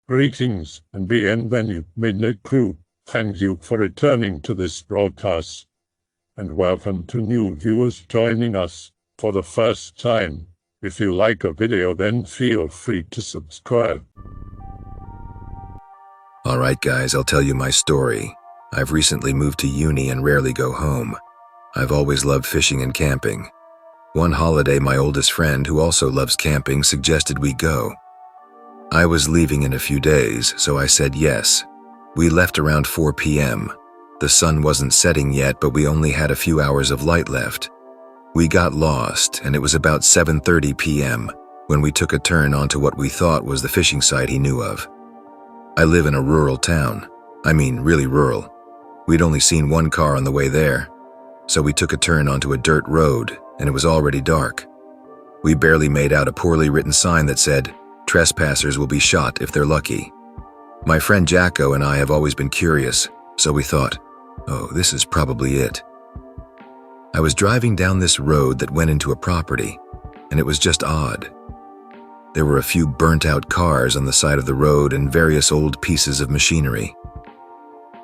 Greetings and bienvenue, Midnight Crew. Thank you for returning to this broadcast, and welcome to new viewers joining us for the first time. If you like a video, then feel free to subscribe. Alright guys, I'll tell you my story. I've recently moved to uni and rarely go home. I've always loved fishing and camping. One holiday, my oldest friend, who also loves camping, suggested we go. I was leaving in a few days, so I said yes. We left around 4 p.m. The sun wasn't setting yet, but we only had a few hours of light left. We got lost, and it was about 7:30 p.m. when we took a turn onto what we thought was the fishing site he knew of. I live in a rural town. I mean, really rural. We'd only seen one car on the way there, so we took a turn onto a dirt road, and it was already dark. We barely made out a poorly written sign that said, "Trespassers will be shot if they're lucky." My friend Jacko and I have always been curious, so we thought, oh, this is probably it. I was driving down this road that went into a property, and it was just odd. There were a few burnt-out cars on the side of the road and various old pieces of machinery.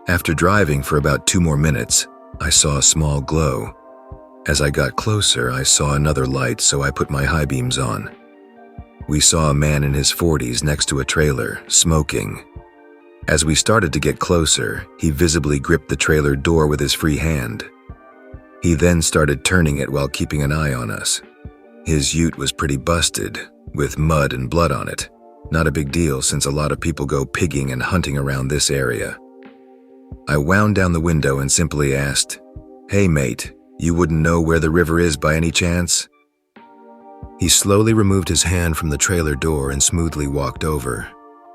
After driving for about 2 more minutes, I saw a small glow. As I got closer, I saw another light, so I put my high beams on. We saw a man in his 40s next to a trailer, smoking. As we started to get closer, he visibly gripped the trailer door with his free hand. He then started turning it while keeping an eye on us. His ute was pretty busted, with mud and blood on it. Not a big deal since a lot of people go pigging and hunting around this area. I wound down the window and simply asked, "Hey mate, you wouldn't know where the river is by any chance?" He slowly removed his hand from the trailer door and smoothly walked over.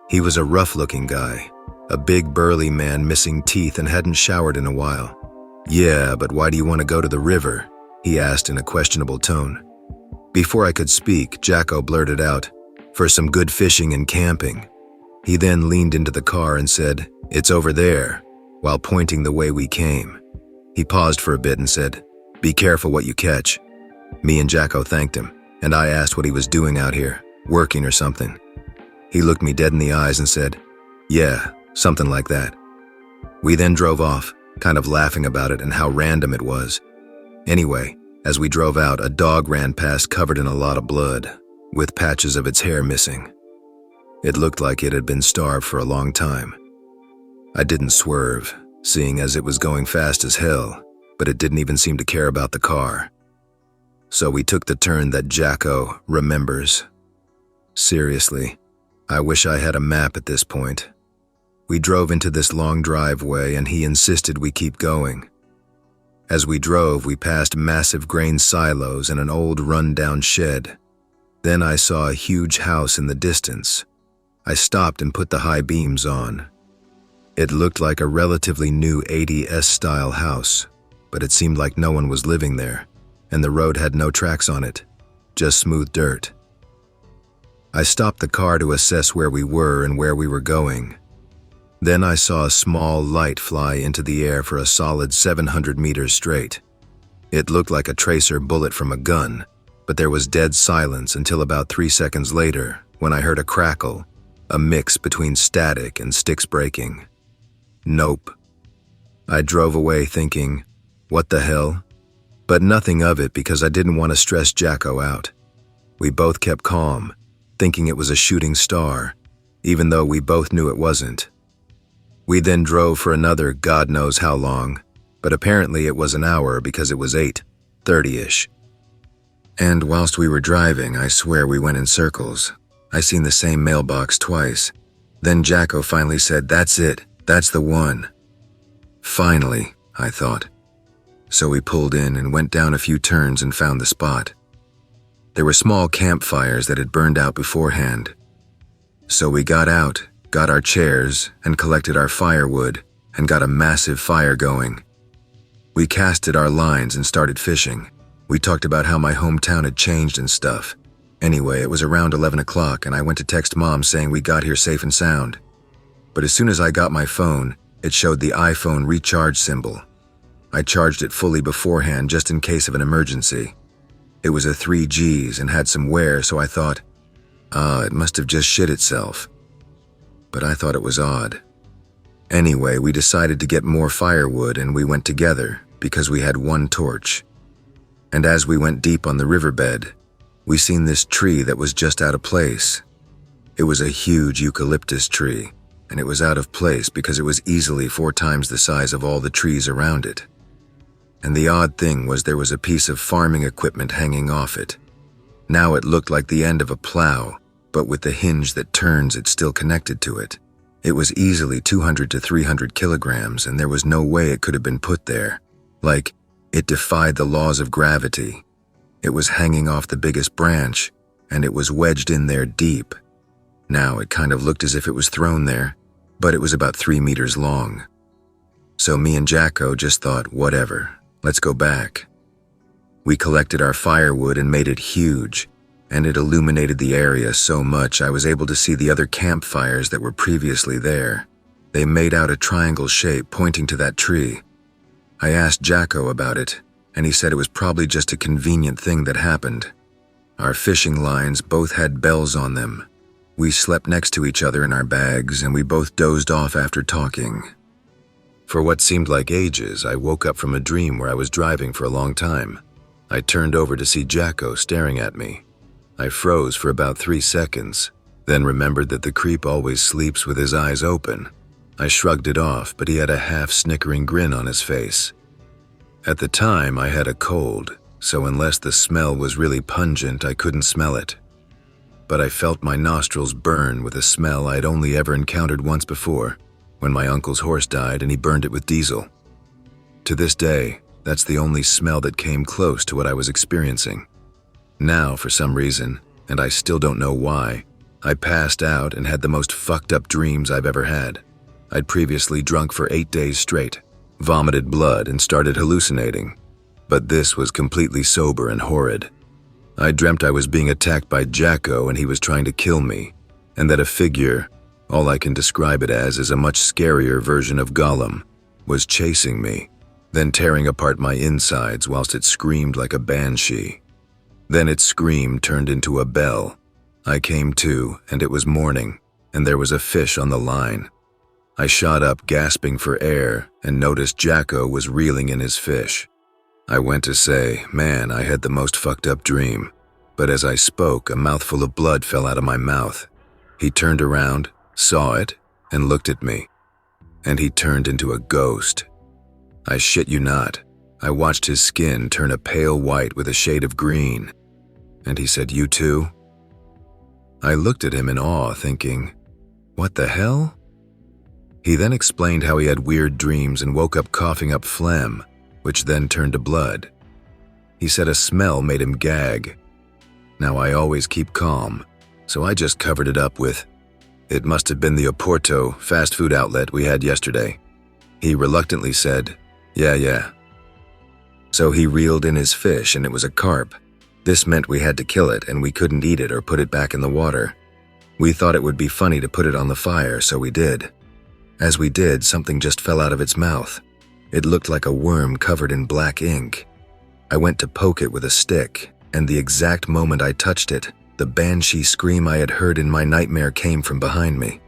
He was a rough-looking guy, a big burly man missing teeth and hadn't showered in a while. "Yeah, but why do you want to go to the river?" he asked in a questionable tone. Before I could speak, Jacko blurted out, "For some good fishing and camping." He then leaned into the car and said, "It's over there," while pointing the way we came. He paused for a bit and said, "Be careful what you catch." Me and Jacko thanked him, and I asked what he was doing out here, working or something. He looked me dead in the eyes and said, "Yeah, something like that." We then drove off, kind of laughing about it and how random it was. Anyway, as we drove out, a dog ran past covered in a lot of blood, with patches of its hair missing. It looked like it had been starved for a long time. I didn't swerve, seeing as it was going fast as hell, but it didn't even seem to care about the car. So we took the turn that Jacko remembers. Seriously, I wish I had a map at this point. We drove into this long driveway and he insisted we keep going. As we drove, we passed massive grain silos and an old run-down shed. Then I saw a huge house in the distance. I stopped and put the high beams on. It looked like a relatively new 80s-style house, but it seemed like no one was living there, and the road had no tracks on it, just smooth dirt. I stopped the car to assess where we were and where we were going. Then I saw a small light fly into the air for a solid 700 meters straight. It looked like a tracer bullet from a gun, but there was dead silence until about 3 seconds later when I heard a crackle, a mix between static and sticks breaking. Nope. I drove away thinking, what the hell? But nothing of it because I didn't want to stress Jacko out. We both kept calm, thinking it was a shooting star, even though we both knew it wasn't. We then drove for another God knows how long, but apparently it was an hour because it was 8:30-ish. And whilst we were driving, I swear we went in circles. I seen the same mailbox twice. Then Jacko finally said, "That's it, that's the one." Finally, I thought. So we pulled in and went down a few turns and found the spot. There were small campfires that had burned out beforehand. So we got out, got our chairs, and collected our firewood, and got a massive fire going. We casted our lines and started fishing. We talked about how my hometown had changed and stuff. Anyway, it was around 11 o'clock and I went to text Mom saying we got here safe and sound. But as soon as I got my phone, it showed the iPhone recharge symbol. I charged it fully beforehand just in case of an emergency. It was a 3Gs and had some wear, so I thought, it must have just shit itself. but I thought it was odd. Anyway, we decided to get more firewood and we went together because we had one torch. And as we went deep on the riverbed, we seen this tree that was just out of place. It was a huge eucalyptus tree, and it was out of place because it was easily 4 times the size of all the trees around it. And the odd thing was there was a piece of farming equipment hanging off it. Now it looked like the end of a plow, but with the hinge that turns it still connected to it. It was easily 200 to 300 kilograms, and there was no way it could have been put there. Like, it defied the laws of gravity. It was hanging off the biggest branch, and it was wedged in there deep. Now it kind of looked as if it was thrown there, but it was about 3 meters long. So me and Jacko just thought, whatever, let's go back. We collected our firewood and made it huge, and it illuminated the area so much I was able to see the other campfires that were previously there. They made out a triangle shape pointing to that tree. I asked Jacko about it, and he said it was probably just a convenient thing that happened. Our fishing lines both had bells on them. We slept next to each other in our bags, and we both dozed off after talking. For what seemed like ages, I woke up from a dream where I was driving for a long time. I turned over to see Jacko staring at me. I froze for about 3 seconds, then remembered that the creep always sleeps with his eyes open. I shrugged it off, but he had a half-snickering grin on his face. At the time, I had a cold, so unless the smell was really pungent, I couldn't smell it. But I felt my nostrils burn with a smell I'd only ever encountered once before, when my uncle's horse died and he burned it with diesel. To this day, that's the only smell that came close to what I was experiencing. Now, for some reason, and I still don't know why, I passed out and had the most fucked up dreams I've ever had. I'd previously drunk for 8 days straight, vomited blood, and started hallucinating. But this was completely sober and horrid. I dreamt I was being attacked by Jacko and he was trying to kill me, and that a figure, all I can describe it as is a much scarier version of Gollum, was chasing me, then tearing apart my insides whilst it screamed like a banshee. Then its scream turned into a bell. I came to, and it was morning, and there was a fish on the line. I shot up, gasping for air, and noticed Jacko was reeling in his fish. I went to say, man, I had the most fucked up dream. But as I spoke, a mouthful of blood fell out of my mouth. He turned around, saw it, and looked at me. And he turned into a ghost. I shit you not. I watched his skin turn a pale white with a shade of green. And he said, "You too?" I looked at him in awe, thinking, what the hell? He then explained how he had weird dreams and woke up coughing up phlegm, which then turned to blood. He said a smell made him gag. Now I always keep calm, so I just covered it up with, "It must have been the Oporto fast food outlet we had yesterday." He reluctantly said, Yeah. So he reeled in his fish and it was a carp. This meant we had to kill it and we couldn't eat it or put it back in the water. We thought it would be funny to put it on the fire, so we did. As we did, something just fell out of its mouth. It looked like a worm covered in black ink. I went to poke it with a stick, and the exact moment I touched it, the banshee scream I had heard in my nightmare came from behind me.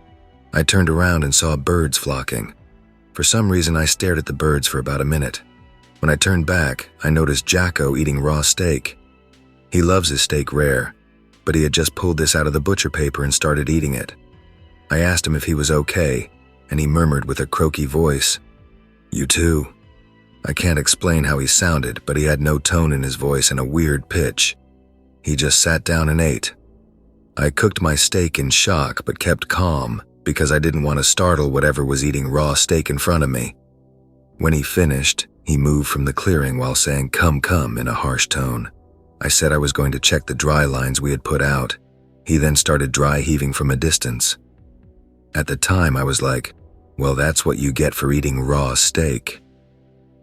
I turned around and saw birds flocking. For some reason, I stared at the birds for about a minute. When I turned back, I noticed Jacko eating raw steak. He loves his steak rare, but he had just pulled this out of the butcher paper and started eating it. I asked him if he was okay, and he murmured with a croaky voice, "You too." I can't explain how he sounded, but he had no tone in his voice and a weird pitch. He just sat down and ate. I cooked my steak in shock but kept calm because I didn't want to startle whatever was eating raw steak in front of me. When he finished, he moved from the clearing while saying come in a harsh tone. I said I was going to check the dry lines we had put out. He then started dry heaving from a distance. At the time, I was like, well, that's what you get for eating raw steak.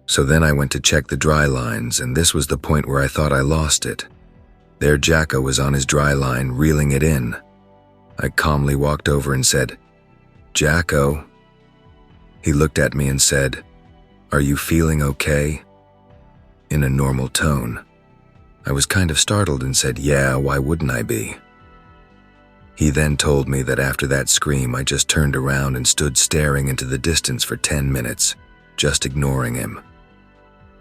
So then I went to check the dry lines, and this was the point where I thought I lost it. There Jacko was on his dry line, reeling it in. I calmly walked over and said, "Jacko." He looked at me and said, "Are you feeling okay?" in a normal tone. I was kind of startled and said, "Yeah, why wouldn't I be?" He then told me that after that scream, I just turned around and stood staring into the distance for 10 minutes, just ignoring him.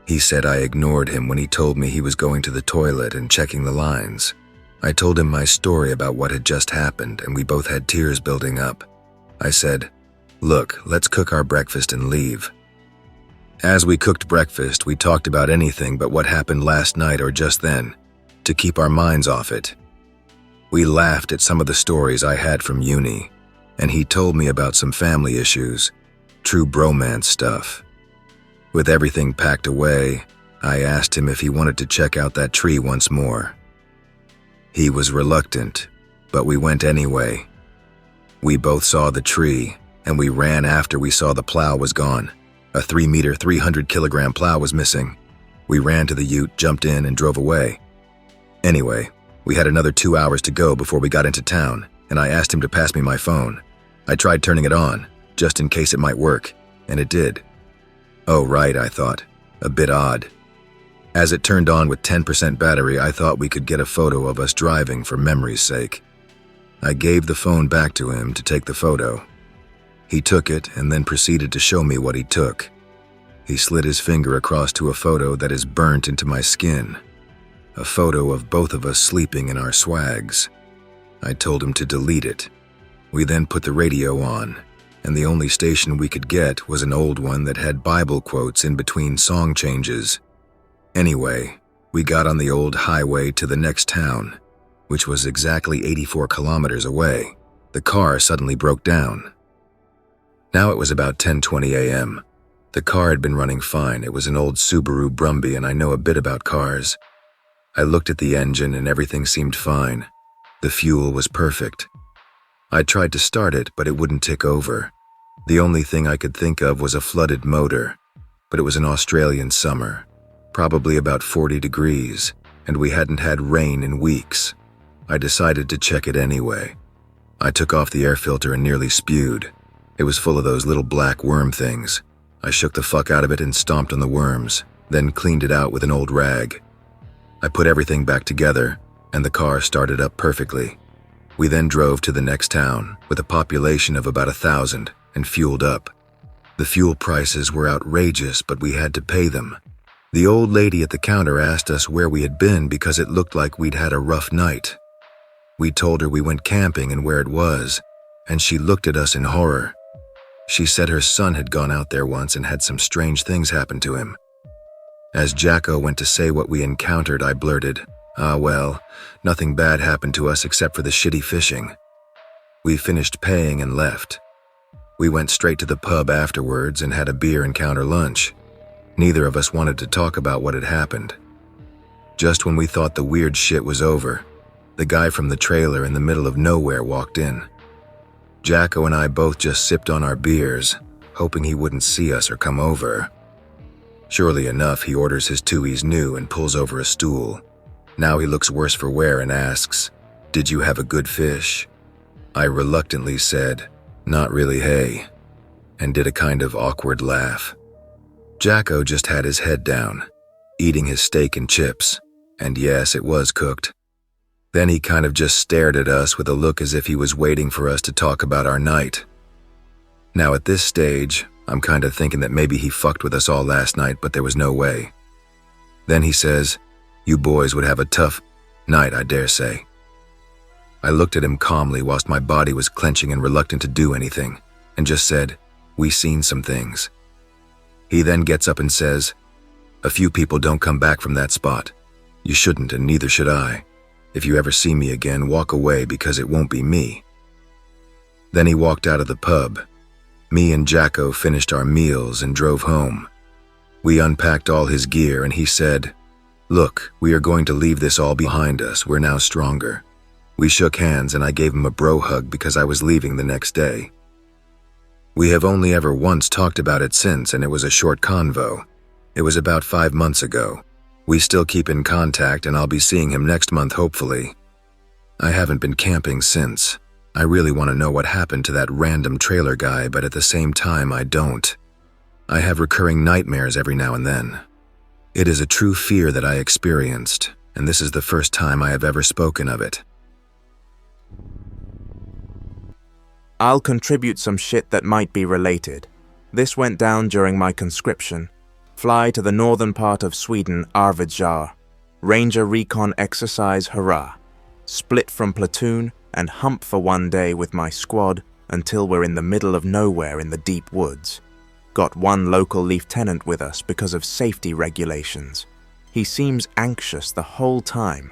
He said I ignored him when he told me he was going to the toilet and checking the lines. I told him my story about what had just happened, and we both had tears building up. I said, "Look, let's cook our breakfast and leave." As we cooked breakfast, we talked about anything but what happened last night or just then, to keep our minds off it. We laughed at some of the stories I had from uni, and he told me about some family issues, true bromance stuff. With everything packed away, I asked him if he wanted to check out that tree once more. He was reluctant, but we went anyway. We both saw the tree, and we ran after we saw the plow was gone. A 3-meter, 300-kilogram plow was missing. We ran to the ute, jumped in, and drove away. Anyway, we had another 2 hours to go before we got into town, and I asked him to pass me my phone. I tried turning it on, just in case it might work, and it did. Oh right, I thought. A bit odd. As it turned on with 10% battery, I thought we could get a photo of us driving for memory's sake. I gave the phone back to him to take the photo. He took it and then proceeded to show me what he took. He slid his finger across to a photo that is burnt into my skin. A photo of both of us sleeping in our swags. I told him to delete it. We then put the radio on, and the only station we could get was an old one that had Bible quotes in between song changes. Anyway, we got on the old highway to the next town, which was exactly 84 kilometers away. The car suddenly broke down. Now it was about 10:20 a.m. The car had been running fine. It was an old Subaru Brumby, and I know a bit about cars. I looked at the engine and everything seemed fine. The fuel was perfect. I tried to start it, but it wouldn't tick over. The only thing I could think of was a flooded motor, but it was an Australian summer, probably about 40 degrees, and we hadn't had rain in weeks. I decided to check it anyway. I took off the air filter and nearly spewed. It was full of those little black worm things. I shook the fuck out of it and stomped on the worms, then cleaned it out with an old rag. I put everything back together, and the car started up perfectly. We then drove to the next town, with a population of about 1,000, and fueled up. The fuel prices were outrageous, but we had to pay them. The old lady at the counter asked us where we had been because it looked like we'd had a rough night. We told her we went camping and where it was, and she looked at us in horror. She said her son had gone out there once and had some strange things happen to him. As Jacko went to say what we encountered, I blurted, well, nothing bad happened to us except for the shitty fishing." We finished paying and left. We went straight to the pub afterwards and had a beer and counter lunch. Neither of us wanted to talk about what had happened. Just when we thought the weird shit was over, the guy from the trailer in the middle of nowhere walked in. Jacko and I both just sipped on our beers, hoping he wouldn't see us or come over. Surely enough, he orders his Tui's new and pulls over a stool. Now he looks worse for wear and asks, "Did you have a good fish?" I reluctantly said, "Not really, hey," and did a kind of awkward laugh. Jacko just had his head down, eating his steak and chips, and yes, it was cooked. Then he kind of just stared at us with a look as if he was waiting for us to talk about our night. Now at this stage, I'm kind of thinking that maybe he fucked with us all last night, but there was no way. Then he says, "You boys would have a tough night, I dare say." I looked at him calmly whilst my body was clenching and reluctant to do anything, and just said, "We seen some things." He then gets up and says, "A few people don't come back from that spot. You shouldn't, and neither should I. If you ever see me again, walk away because it won't be me." Then he walked out of the pub. Me and Jacko finished our meals and drove home. We unpacked all his gear and he said, "Look, we are going to leave this all behind us. We're now stronger." We shook hands and I gave him a bro hug because I was leaving the next day. We have only ever once talked about it since, and it was a short convo. It was about 5 months ago. We still keep in contact and I'll be seeing him next month, hopefully. I haven't been camping since. I really want to know what happened to that random trailer guy, but at the same time I don't. I have recurring nightmares every now and then. It is a true fear that I experienced, and this is the first time I have ever spoken of it. I'll contribute some shit that might be related. This went down during my conscription. Fly to the northern part of Sweden, Arvidsjaur. Ranger recon exercise, hurrah. Split from platoon and hump for one day with my squad until we're in the middle of nowhere in the deep woods. Got one local lieutenant with us because of safety regulations. He seems anxious the whole time,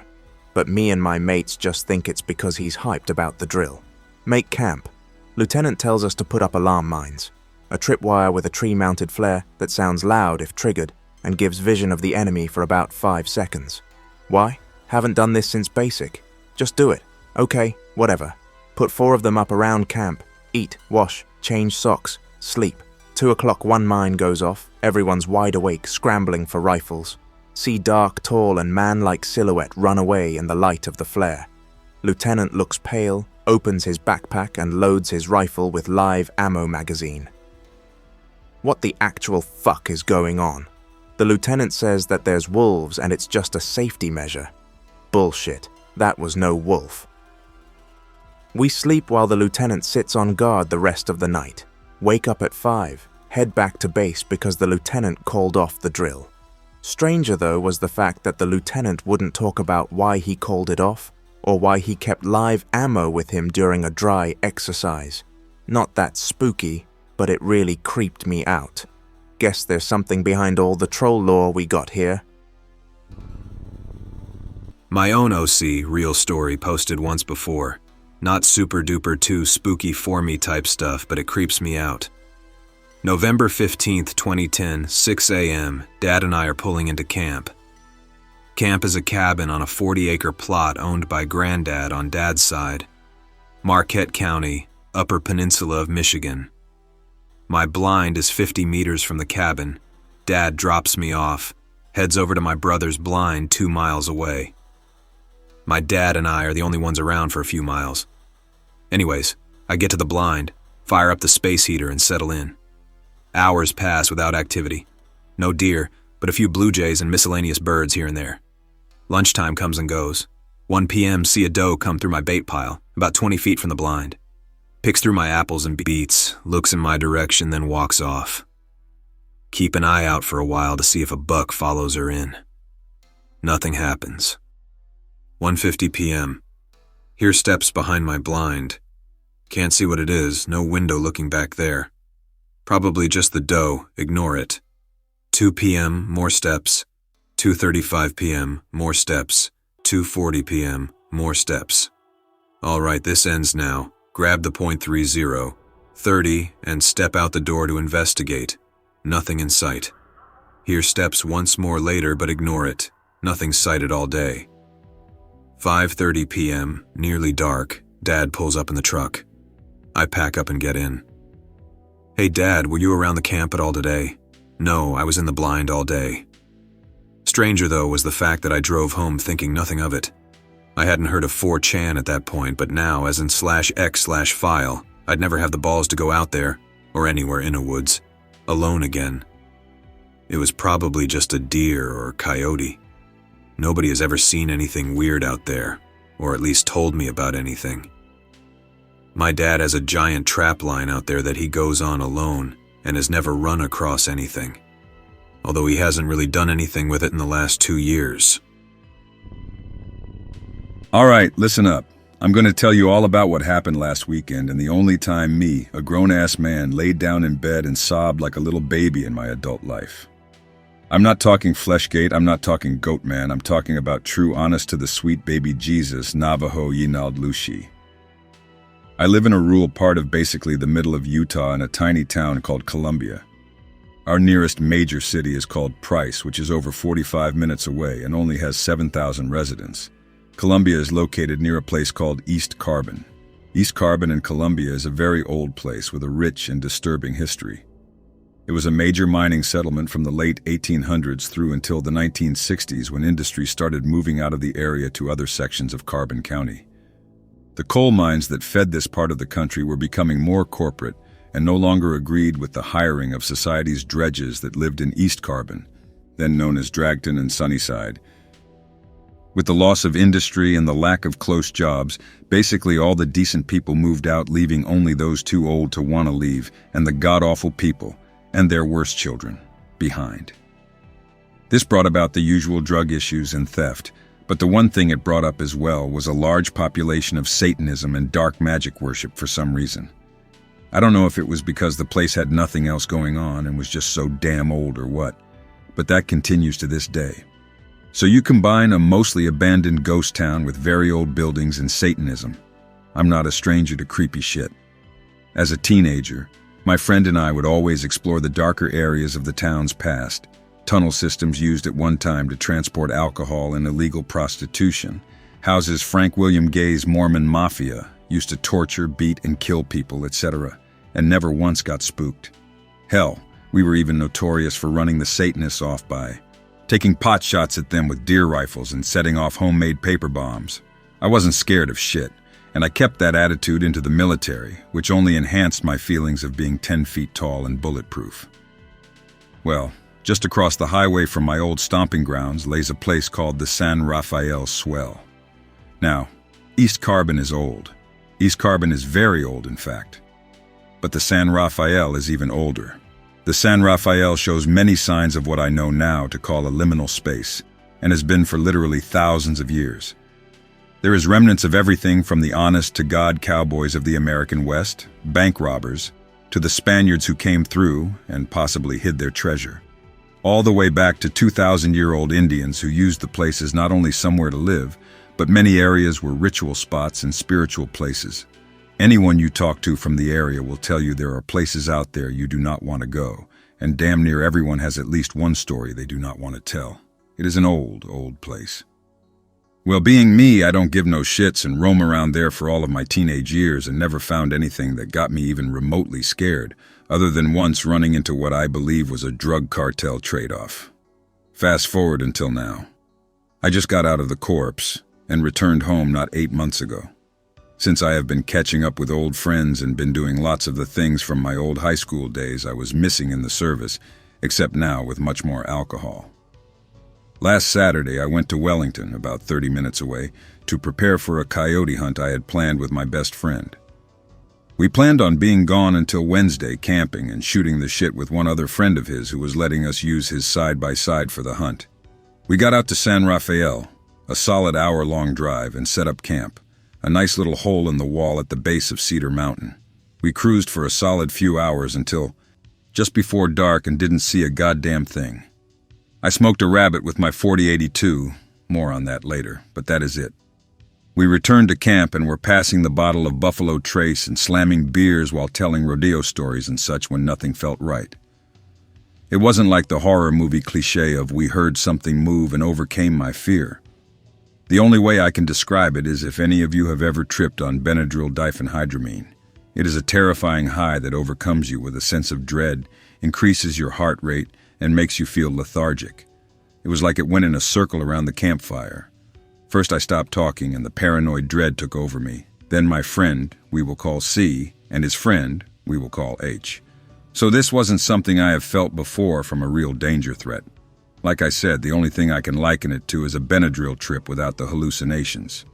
but me and my mates just think it's because he's hyped about the drill. Make camp. Lieutenant tells us to put up alarm mines. A tripwire with a tree-mounted flare that sounds loud if triggered and gives vision of the enemy for about 5 seconds. Why? Haven't done this since basic. Just do it. Okay, whatever. Put 4 of them up around camp. Eat, wash, change socks, sleep. 2 o'clock one mine goes off. Everyone's wide awake, scrambling for rifles. See dark, tall and man-like silhouette run away in the light of the flare. Lieutenant looks pale, opens his backpack and loads his rifle with live ammo magazine. What the actual fuck is going on? The lieutenant says that there's wolves and it's just a safety measure. Bullshit. That was no wolf. We sleep while the lieutenant sits on guard the rest of the night. Wake up at 5, head back to base because the lieutenant called off the drill. Stranger though was the fact that the lieutenant wouldn't talk about why he called it off or why he kept live ammo with him during a dry exercise. Not that spooky, but it really creeped me out. Guess there's something behind all the troll lore we got here. My own OC real story posted once before. Not super duper too spooky for me type stuff, but it creeps me out. November 15th, 2010, 6 a.m., Dad and I are pulling into camp. Camp is a cabin on a 40-acre plot owned by Granddad on Dad's side. Marquette County, Upper Peninsula of Michigan. My blind is 50 meters from the cabin. Dad drops me off, heads over to my brother's blind 2 miles away. My dad and I are the only ones around for a few miles. Anyways, I get to the blind, fire up the space heater and settle in. Hours pass without activity. No deer, but a few blue jays and miscellaneous birds here and there. Lunchtime comes and goes. 1 p.m. see a doe come through my bait pile, about 20 feet from the blind. Picks through my apples and beets, looks in my direction, then walks off. Keep an eye out for a while to see if a buck follows her in. Nothing happens. 1:50 p.m. Hear steps behind my blind. Can't see what it is, no window looking back there. Probably just the doe, ignore it. 2 p.m., more steps. 2:35 p.m., more steps. 2:40 p.m., more steps. All right, this ends now. Grab the .30, 30, and step out the door to investigate. Nothing in sight. Hear steps once more later, but ignore it. Nothing sighted all day. 5:30 p.m., nearly dark. Dad pulls up in the truck. I pack up and get in. Hey Dad, were you around the camp at all today? No, I was in the blind all day. Stranger though was the fact that I drove home thinking nothing of it. I hadn't heard of 4chan at that point, but now, as in /x/file, I'd never have the balls to go out there, or anywhere Innawoods, alone again. It was probably just a deer or coyote. Nobody has ever seen anything weird out there, or at least told me about anything. My dad has a giant trap line out there that he goes on alone and has never run across anything, although he hasn't really done anything with it in the last 2 years. All right, listen up. I'm going to tell you all about what happened last weekend and the only time me, a grown-ass man, laid down in bed and sobbed like a little baby in my adult life. I'm not talking Fleshgate, I'm not talking Goat Man, I'm talking about true honest to the sweet baby Jesus, Navajo Yinald Lushi. I live in a rural part of basically the middle of Utah in a tiny town called Columbia. Our nearest major city is called Price, which is over 45 minutes away and only has 7,000 residents. Columbia is located near a place called East Carbon. East Carbon in Columbia is a very old place with a rich and disturbing history. It was a major mining settlement from the late 1800s through until the 1960s when industry started moving out of the area to other sections of Carbon County. The coal mines that fed this part of the country were becoming more corporate and no longer agreed with the hiring of society's dredges that lived in East Carbon, then known as Dragton and Sunnyside. With the loss of industry and the lack of close jobs, basically all the decent people moved out, leaving only those too old to want to leave, and the god-awful people, and their worst children, behind. This brought about the usual drug issues and theft, but the one thing it brought up as well was a large population of Satanism and dark magic worship for some reason. I don't know if it was because the place had nothing else going on and was just so damn old or what, but that continues to this day. So you combine a mostly abandoned ghost town with very old buildings and Satanism. I'm not a stranger to creepy shit. As a teenager, my friend and I would always explore the darker areas of the town's past, tunnel systems used at one time to transport alcohol and illegal prostitution, houses Frank William Gay's Mormon Mafia used to torture, beat, and kill people, etc., and never once got spooked. Hell, we were even notorious for running the Satanists off by taking pot shots at them with deer rifles and setting off homemade paper bombs. I wasn't scared of shit, and I kept that attitude into the military, which only enhanced my feelings of being 10 feet tall and bulletproof. Well, just across the highway from my old stomping grounds lays a place called the San Rafael Swell. Now, East Carbon is old. East Carbon is very old, in fact. But the San Rafael is even older. The San Rafael shows many signs of what I know now to call a liminal space, and has been for literally thousands of years. There is remnants of everything from the honest-to-God cowboys of the American West, bank robbers, to the Spaniards who came through and possibly hid their treasure, all the way back to 2,000-year-old Indians who used the place as not only somewhere to live, but many areas were ritual spots and spiritual places. Anyone you talk to from the area will tell you there are places out there you do not want to go, and damn near everyone has at least one story they do not want to tell. It is an old, old place. Well, being me, I don't give no shits and roam around there for all of my teenage years and never found anything that got me even remotely scared, other than once running into what I believe was a drug cartel trade-off. Fast forward until now. I just got out of the corps and returned home not 8 months ago. Since I have been catching up with old friends and been doing lots of the things from my old high school days I was missing in the service, except now with much more alcohol. Last Saturday, I went to Wellington, about 30 minutes away, to prepare for a coyote hunt I had planned with my best friend. We planned on being gone until Wednesday camping and shooting the shit with one other friend of his who was letting us use his side-by-side for the hunt. We got out to San Rafael, a solid hour-long drive, and set up camp, a nice little hole in the wall at the base of Cedar Mountain. We cruised for a solid few hours until just before dark and didn't see a goddamn thing. I smoked a rabbit with my .40-82, more on that later, but that is it. We returned to camp and were passing the bottle of Buffalo Trace and slamming beers while telling rodeo stories and such when nothing felt right. It wasn't like the horror movie cliché of we heard something move and overcame my fear. The only way I can describe it is if any of you have ever tripped on Benadryl diphenhydramine. It is a terrifying high that overcomes you with a sense of dread, increases your heart rate, and makes you feel lethargic. It was like it went in a circle around the campfire. First I stopped talking and the paranoid dread took over me. Then my friend, we will call C, and his friend, we will call H. So this wasn't something I have felt before from a real danger threat. Like I said, the only thing I can liken it to is a Benadryl trip without the hallucinations.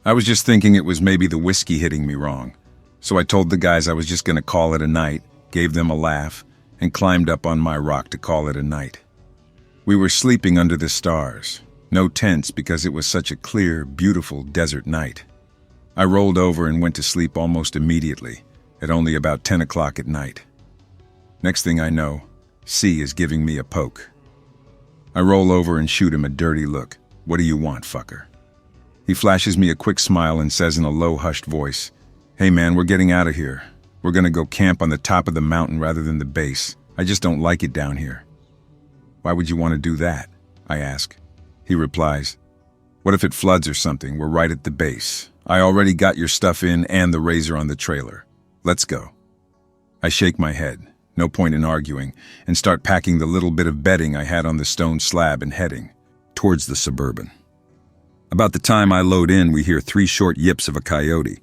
I was just thinking it was maybe the whiskey hitting me wrong. So I told the guys I was just going to call it a night, gave them a laugh, and climbed up on my rock to call it a night. We were sleeping under the stars. No tents because it was such a clear, beautiful desert night. I rolled over and went to sleep almost immediately, at only about 10 o'clock at night. Next thing I know, C is giving me a poke. I roll over and shoot him a dirty look. "What do you want, fucker?" He flashes me a quick smile and says in a low, hushed voice, "Hey man, we're getting out of here. We're gonna go camp on the top of the mountain rather than the base. I just don't like it down here." "Why would you want to do that?" I ask. He replies, "What if it floods or something? We're right at the base. I already got your stuff in and the razor on the trailer. Let's go." I shake my head. No point in arguing, and start packing the little bit of bedding I had on the stone slab and heading towards the Suburban. About the time I load in, we hear 3 short yips of a coyote.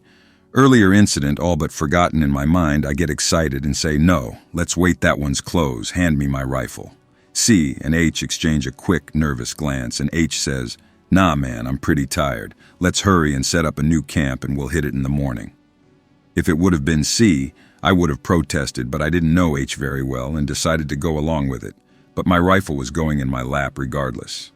Earlier incident all but forgotten in my mind, I get excited and say, "No, let's wait that one's close, hand me my rifle." C and H exchange a quick, nervous glance, and H says, Nah, man, I'm pretty tired. Let's hurry and set up a new camp and we'll hit it in the morning. If it would have been C, I would have protested, but I didn't know H very well and decided to go along with it. But my rifle was going in my lap regardless.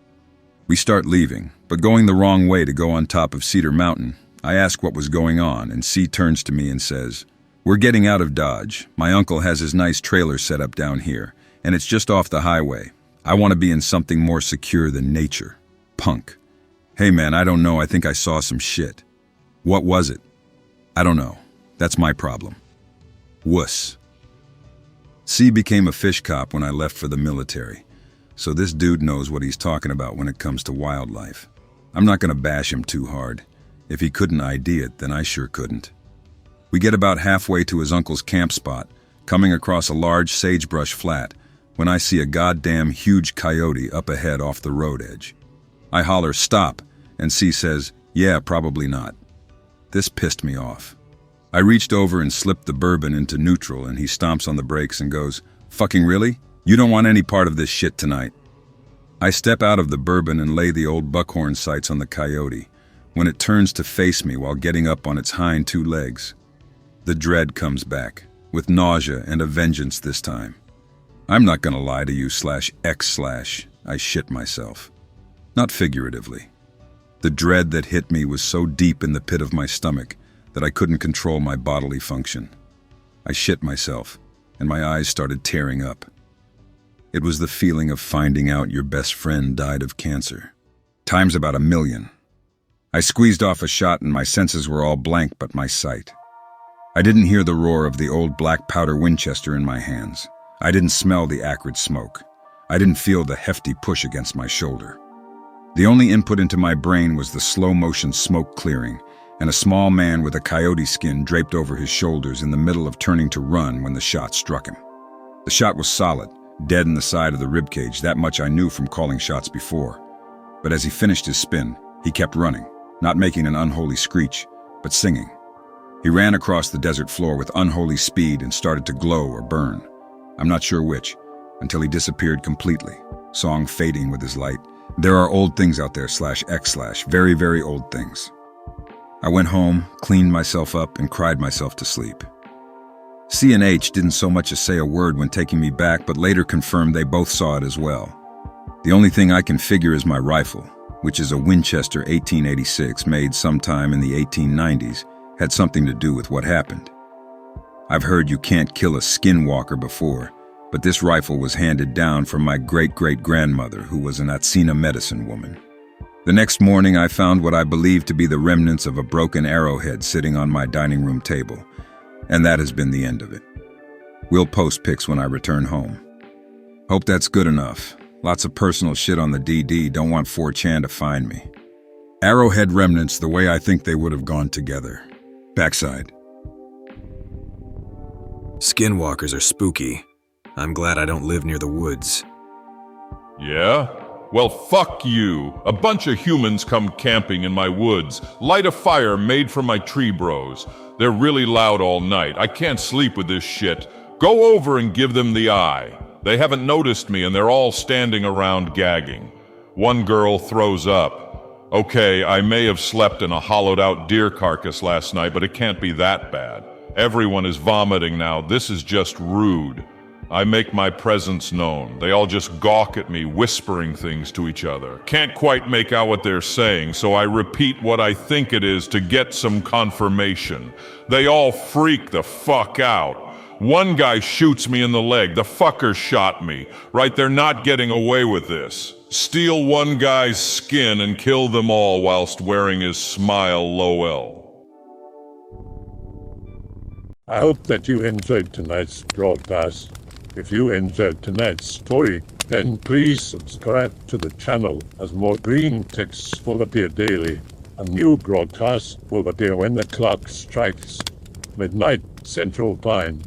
We start leaving, but going the wrong way to go on top of Cedar Mountain. I ask what was going on, and C turns to me and says, "We're getting out of Dodge. My uncle has his nice trailer set up down here, and it's just off the highway. I want to be in something more secure than nature. Punk." Hey man, I don't know, I think I saw some shit. What was it? I don't know. That's my problem. Wuss. C became a fish cop when I left for the military, so this dude knows what he's talking about when it comes to wildlife. I'm not gonna bash him too hard. If he couldn't ID it, then I sure couldn't. We get about halfway to his uncle's camp spot, coming across a large sagebrush flat, when I see a goddamn huge coyote up ahead off the road edge. I holler, "Stop," and C says, "Yeah, probably not." This pissed me off. I reached over and slipped the bourbon into neutral, and he stomps on the brakes and goes, "Fucking really? You don't want any part of this shit tonight." I step out of the bourbon and lay the old buckhorn sights on the coyote, when it turns to face me while getting up on its hind two legs. The dread comes back, with nausea and a vengeance this time. I'm not gonna lie to you /X/ I shit myself. Not figuratively. The dread that hit me was so deep in the pit of my stomach that I couldn't control my bodily function. I shit myself, and my eyes started tearing up. It was the feeling of finding out your best friend died of cancer. Times about 1,000,000. I squeezed off a shot and my senses were all blank but my sight. I didn't hear the roar of the old black powder Winchester in my hands. I didn't smell the acrid smoke. I didn't feel the hefty push against my shoulder. The only input into my brain was the slow-motion smoke clearing, and a small man with a coyote skin draped over his shoulders in the middle of turning to run when the shot struck him. The shot was solid, dead in the side of the ribcage, that much I knew from calling shots before. But as he finished his spin, he kept running, not making an unholy screech, but singing. He ran across the desert floor with unholy speed and started to glow or burn. I'm not sure which, until he disappeared completely, song fading with his light. There are old things out there /X/, very, very old things. I went home, cleaned myself up, and cried myself to sleep. C and H didn't so much as say a word when taking me back, but later confirmed they both saw it as well. The only thing I can figure is my rifle, which is a Winchester 1886 made sometime in the 1890s, had something to do with what happened. I've heard you can't kill a skinwalker before, but this rifle was handed down from my great-great-grandmother, who was an Atsina medicine woman. The next morning I found what I believed to be the remnants of a broken arrowhead sitting on my dining room table, and that has been the end of it. We'll post pics when I return home. Hope that's good enough. Lots of personal shit on the DD, don't want 4chan to find me. Arrowhead remnants the way I think they would have gone together. Backside. Skinwalkers are spooky. I'm glad I don't live near the woods. Yeah? Well, fuck you. A bunch of humans come camping in my woods, light a fire made from my tree bros. They're really loud all night. I can't sleep with this shit. Go over and give them the eye. They haven't noticed me and they're all standing around gagging. One girl throws up. Okay, I may have slept in a hollowed-out deer carcass last night, but it can't be that bad. Everyone is vomiting now. This is just rude. I make my presence known. They all just gawk at me, whispering things to each other. Can't quite make out what they're saying, so I repeat what I think it is to get some confirmation. They all freak the fuck out. One guy shoots me in the leg. The fucker shot me. Right, they're not getting away with this. Steal one guy's skin and kill them all whilst wearing his smile Lowell. I hope that you enjoyed tonight's broadcast. If you enjoyed tonight's story, then please subscribe to the channel, as more Greentext will appear daily. A new broadcast will appear when the clock strikes midnight Central Time.